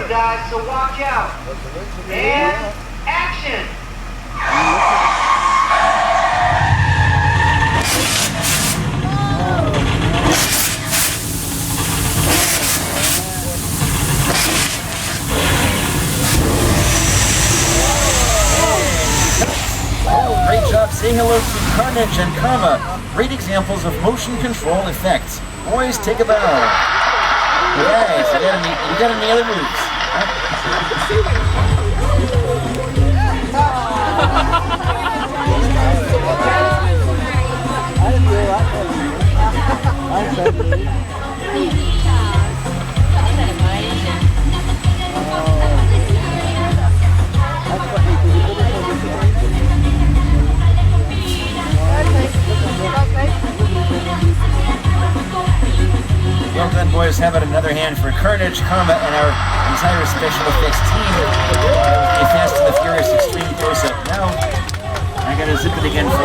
good, guys, so watch out. And action! Great job. Say hello to Carnage and Karma. Great examples of motion control effects. Boys, take a bow. Yes, you got any other moves? Well done, boys. How about another hand for Carnage, Karma, and our entire special effects team. That was the Fast and the Furious Extreme Close-Up. Now, I gotta zip it again for